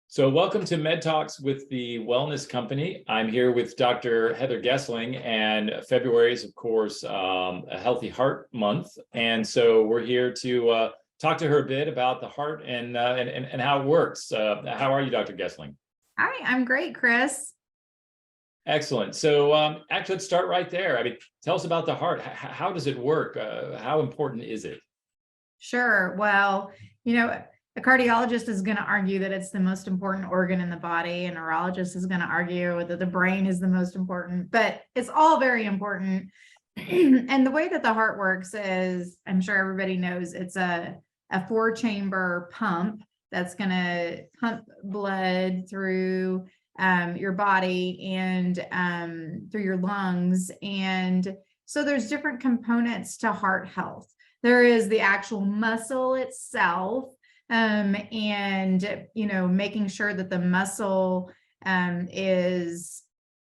So welcome to Med Talks with the Wellness Company. I'm here with Dr. Heather Gessling, and February is, of course, a Healthy Heart Month. And so we're here to talk to her a bit about the heart and how it works. How are you, Dr. Gessling? Hi, I'm great, Chris. Excellent. So actually, let's start right there. I mean, tell us about the heart. How does it work? How important is it? Sure. Well, a cardiologist is going to argue that it's the most important organ in the body. A neurologist is going to argue that the brain is the most important, but it's all very important. And the way that the heart works is, I'm sure everybody knows, it's a 4-chamber pump that's going to pump blood through your body and through your lungs. And so there's different components to heart health. There is the actual muscle itself, and making sure that the muscle is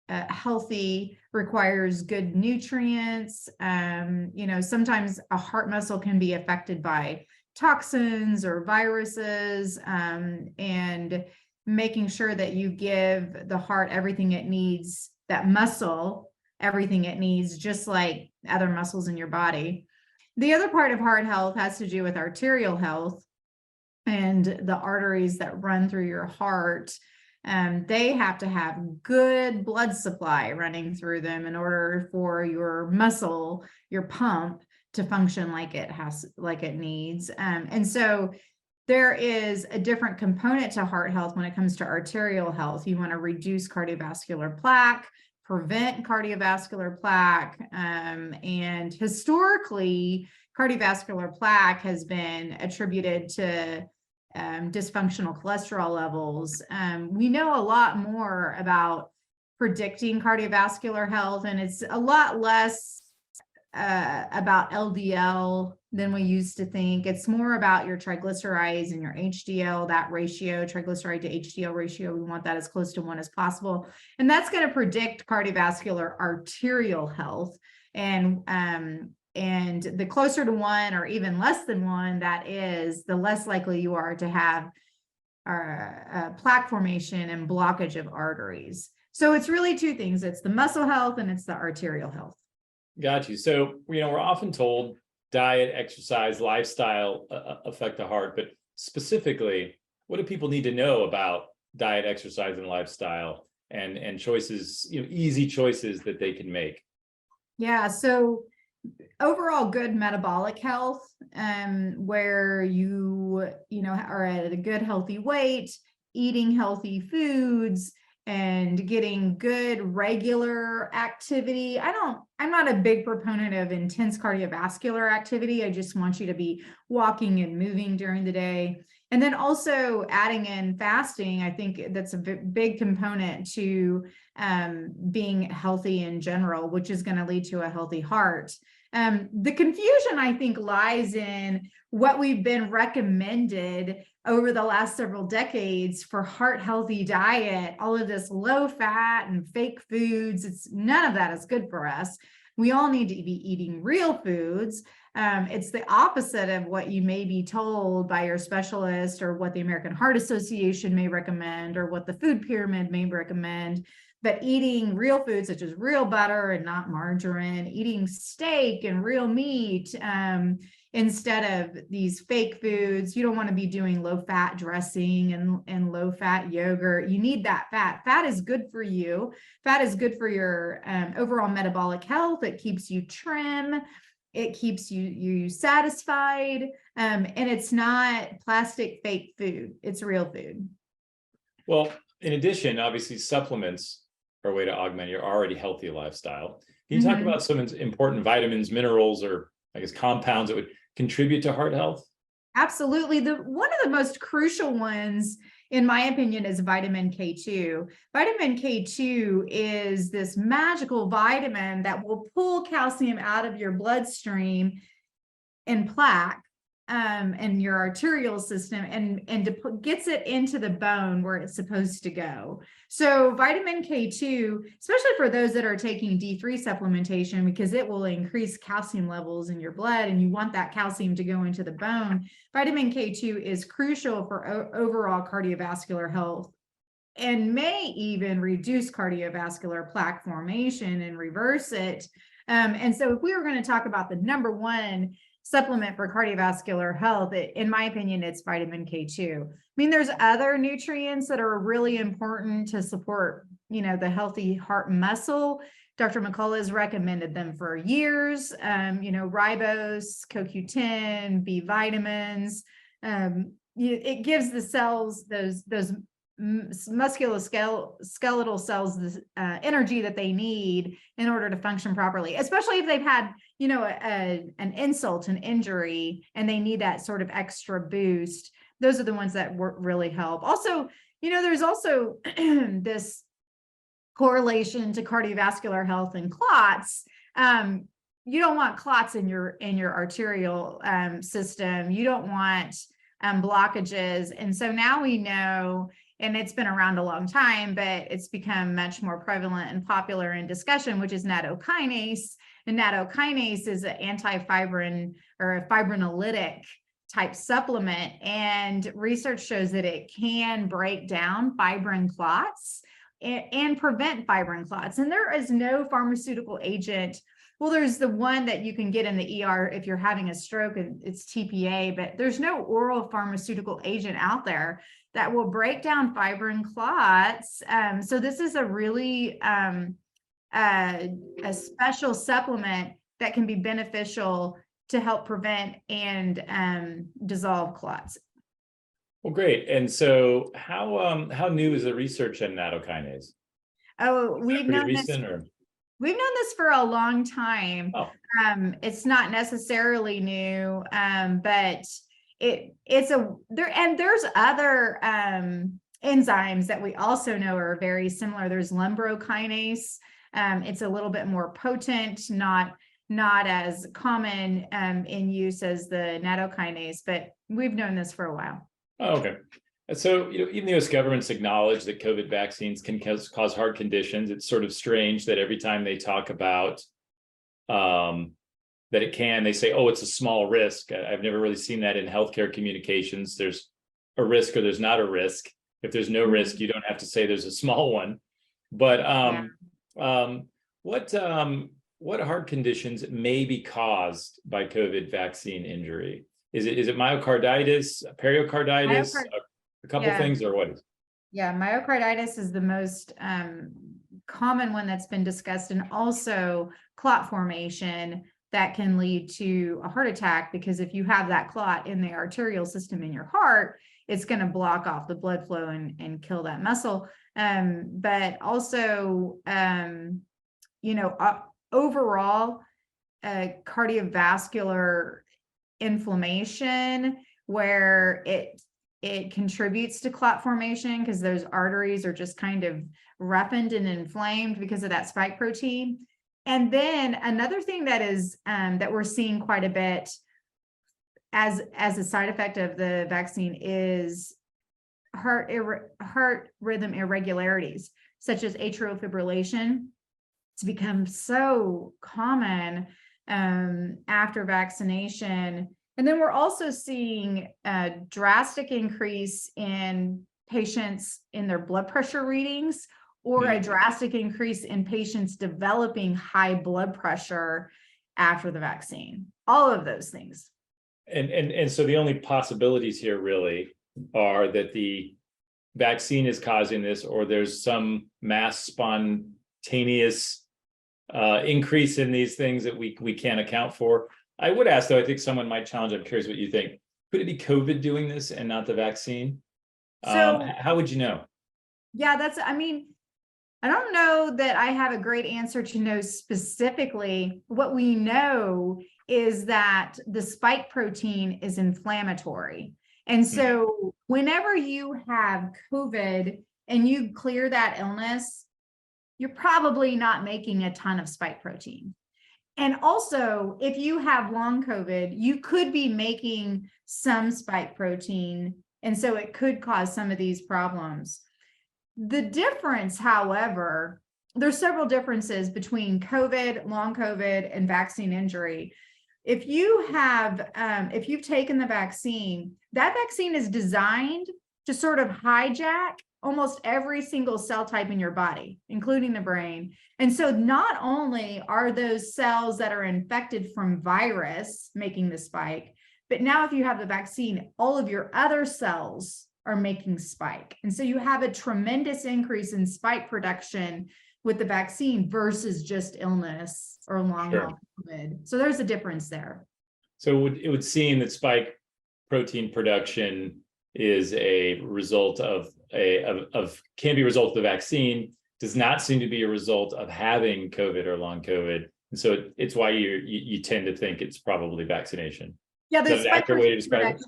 healthy requires good nutrients. Sometimes a heart muscle can be affected by toxins or viruses, and making sure that you give the heart everything it needs, that muscle everything it needs, just like other muscles in your body. The other part of heart health has to do with arterial health and the arteries that run through your heart. They have to have good blood supply running through them in order for your muscle, your pump, to function like it needs. And so there is a different component to heart health when it comes to arterial health. You want to reduce cardiovascular plaque, prevent cardiovascular plaque. And historically, cardiovascular plaque has been attributed to dysfunctional cholesterol levels. We know a lot more about predicting cardiovascular health, and it's a lot less about LDL than we used to think. It's more about your triglycerides and your HDL, that ratio, triglyceride to HDL ratio. We want that as close to 1 as possible. And that's going to predict cardiovascular arterial health. And the closer to 1 or even less than 1 that is, the less likely you are to have plaque formation and blockage of arteries. So it's really 2 things. It's the muscle health and it's the arterial health. Got you. So, we're often told diet, exercise, lifestyle affect the heart, but specifically, what do people need to know about diet, exercise, and lifestyle and choices, easy choices that they can make? Yeah. So overall good metabolic health, where you are at a good healthy weight, eating healthy foods, and getting good regular activity. I'm not a big proponent of intense cardiovascular activity. I just want you to be walking and moving during the day. And then also adding in fasting. I think that's a big component to being healthy in general, which is going to lead to a healthy heart. The confusion, I think, lies in what we've been recommended over the last several decades for heart healthy diet. All of this low fat and fake foods, none of that is good for us. We all need to be eating real foods. It's the opposite of what you may be told by your specialist, or what the American Heart Association may recommend, or what the food pyramid may recommend. But eating real foods, such as real butter and not margarine, eating steak and real meat, instead of these fake foods. You don't want to be doing low fat dressing and low fat yogurt. You need that fat. Fat is good for you. Fat is good for your overall metabolic health. It keeps you trim. It keeps you satisfied. And it's not plastic fake food. It's real food. Well, in addition, obviously, supplements are a way to augment your already healthy lifestyle. Can you talk about some important vitamins, minerals, or I guess compounds that would contribute to heart health? Absolutely. One of the most crucial ones, in my opinion, is vitamin K2. Vitamin K2 is this magical vitamin that will pull calcium out of your bloodstream and plaque. and your arterial system and gets it into the bone where it's supposed to go. So vitamin K2, especially for those that are taking D3 supplementation, because it will increase calcium levels in your blood and you want that calcium to go into the bone. Vitamin K2 is crucial for overall cardiovascular health and may even reduce cardiovascular plaque formation and reverse it. And so if we were going to talk about the number one supplement for cardiovascular health, in my opinion, it's vitamin K2. I mean, there's other nutrients that are really important to support, the healthy heart muscle. Dr. McCullough has recommended them for years. Ribose, CoQ10, B vitamins. It gives the cells those musculoskeletal cells the energy that they need in order to function properly, especially if they've had an insult, an injury, and they need that sort of extra boost. Those are the ones that really help. Also, there's also this correlation to cardiovascular health and clots. You don't want clots in your arterial system. You don't want blockages. And so now we know, and it's been around a long time, but it's become much more prevalent and popular in discussion, which is nattokinase. And nattokinase is an anti-fibrin or a fibrinolytic type supplement. And research shows that it can break down fibrin clots and prevent fibrin clots. And there is no pharmaceutical agent. Well, there's the one that you can get in the ER if you're having a stroke, and it's TPA, but there's no oral pharmaceutical agent out there that will break down fibrin clots. So this is a really a special supplement that can be beneficial to help prevent and dissolve clots. Well, great. And so how new is the research in nattokinase? Oh, we've known recent, this. We've known this for a long time. Oh. It's not necessarily new, but there's other enzymes that we also know are very similar. There's lumbrokinase. It's a little bit more potent, not as common in use as the nattokinase, but we've known this for a while. Oh, okay. So, even the U.S. government's acknowledged that COVID vaccines can cause heart conditions. It's sort of strange that every time they talk about that it can, they say, oh, it's a small risk. I've never really seen that in healthcare communications. There's a risk or there's not a risk. If there's no risk, you don't have to say there's a small one. But what heart conditions may be caused by COVID vaccine injury? Is it myocarditis, pericarditis? A couple things, or what is? Yeah, myocarditis is the most common one that's been discussed, and also clot formation that can lead to a heart attack, because if you have that clot in the arterial system in your heart, it's going to block off the blood flow and kill that muscle. But also, overall, cardiovascular inflammation, where it contributes to clot formation because those arteries are just kind of roughened and inflamed because of that spike protein. And then another thing that is that we're seeing quite a bit as a side effect of the vaccine is heart rhythm irregularities, such as atrial fibrillation. It's become so common after vaccination. And then we're also seeing a drastic increase in patients in their blood pressure readings, or a drastic increase in patients developing high blood pressure after the vaccine. All of those things. And so the only possibilities here really are that the vaccine is causing this, or there's some mass spontaneous increase in these things that we can't account for. I would ask, though, I think someone might challenge, I'm curious what you think. Could it be COVID doing this and not the vaccine? So how would you know? Yeah, I don't know that I have a great answer to know specifically. What we know is that the spike protein is inflammatory. And so whenever you have COVID and you clear that illness, you're probably not making a ton of spike protein. And also, if you have long COVID, you could be making some spike protein, and so it could cause some of these problems. The difference, however, there's several differences between COVID, long COVID, and vaccine injury. If you have, if you've taken the vaccine, that vaccine is designed to sort of hijack almost every single cell type in your body, including the brain. And so not only are those cells that are infected from virus making the spike, but now if you have the vaccine, all of your other cells are making spike. And so you have a tremendous increase in spike production with the vaccine versus just illness or long COVID. So there's a difference there. So it would seem that spike protein production is a result of can be a result of the vaccine, does not seem to be a result of having COVID or long COVID. And so it's why you tend to think it's probably vaccination. Yeah, there's an accurate way to describe it.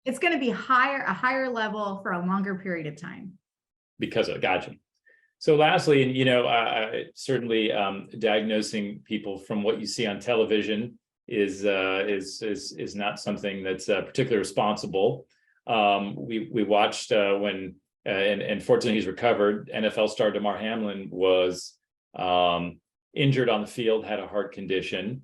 It's going to be a higher level for a longer period of time. Because of, gotcha. So lastly, and certainly diagnosing people from what you see on television is not something that's particularly responsible. We watched when and fortunately he's recovered. NFL star Damar Hamlin was injured on the field, had a heart condition.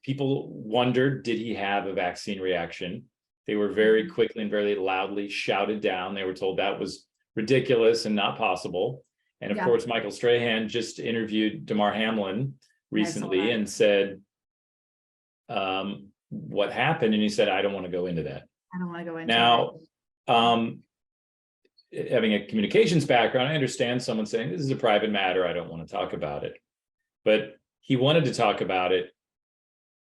People wondered, did he have a vaccine reaction? They were very quickly and very loudly shouted down. They were told that was ridiculous and not possible. And of course, Michael Strahan just interviewed Damar Hamlin recently and said, what happened? And he said, I don't want to go into that. I don't want to go into now, having a communications background, I understand someone saying, this is a private matter, I don't want to talk about it. But he wanted to talk about it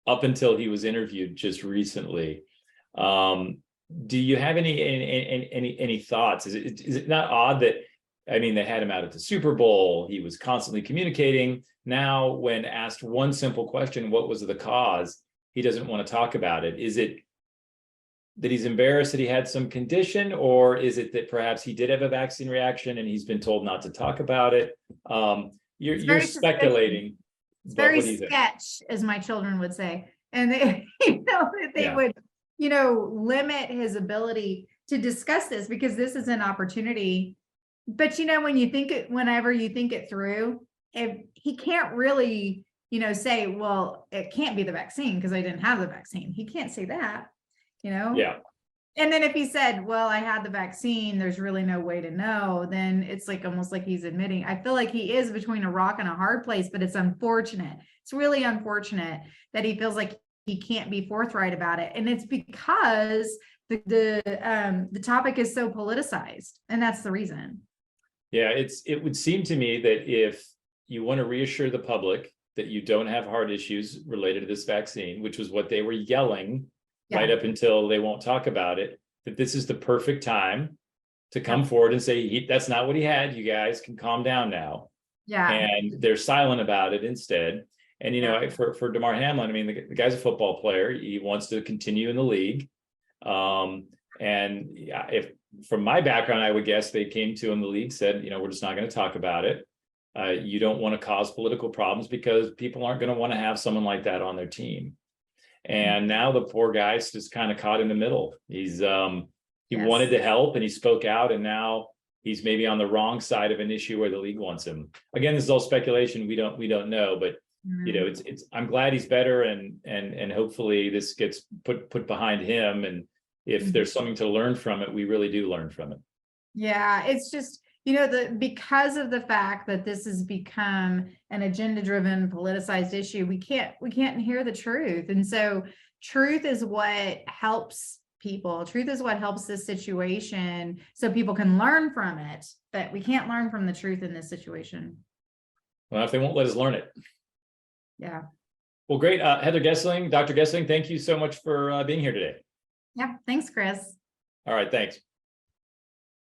up until he was interviewed just recently. Do you have any thoughts? Is it not odd that, I mean, they had him out at the Super Bowl, he was constantly communicating. Now, when asked one simple question, what was the cause? He doesn't want to talk about it. Is it that he's embarrassed that he had some condition, or is it that perhaps he did have a vaccine reaction and he's been told not to talk about it? You're speculating. It's very sketch, as my children would say. And they, they would, limit his ability to discuss this because this is an opportunity. But, when you think it, whenever you think it through, if he can't really, say, well, it can't be the vaccine because I didn't have the vaccine. He can't say that. Yeah. And then if he said, well, I had the vaccine, there's really no way to know, then it's like almost like he's admitting. I feel like he is between a rock and a hard place, but it's unfortunate. It's really unfortunate that he feels like he can't be forthright about it. And it's because the topic is so politicized, and that's the reason. Yeah, it would seem to me that if you want to reassure the public that you don't have heart issues related to this vaccine, which was what they were yelling right up until they won't talk about it, that this is the perfect time to come forward and say, that's not what he had. You guys can calm down now. Yeah. And they're silent about it instead. And, for Damar Hamlin, I mean, the guy's a football player. He wants to continue in the league. And if from my background, I would guess they came to him, the league said, we're just not going to talk about it. You don't want to cause political problems because people aren't going to want to have someone like that on their team. And now the poor guy's just kind of caught in the middle. He's he wanted to help and he spoke out, and now he's maybe on the wrong side of an issue where the league wants him. Again, this is all speculation. We don't know, but it's I'm glad he's better, and hopefully this gets put behind him. And if there's something to learn from it, we really do learn from it. Yeah, it's just because of the fact that this has become an agenda-driven, politicized issue, we can't hear the truth. And so truth is what helps people. Truth is what helps this situation so people can learn from it. But we can't learn from the truth in this situation. Well, if they won't let us learn it. Yeah. Well, great. Heather Gessling, Dr. Gessling, thank you so much for being here today. Yeah. Thanks, Chris. All right. Thanks.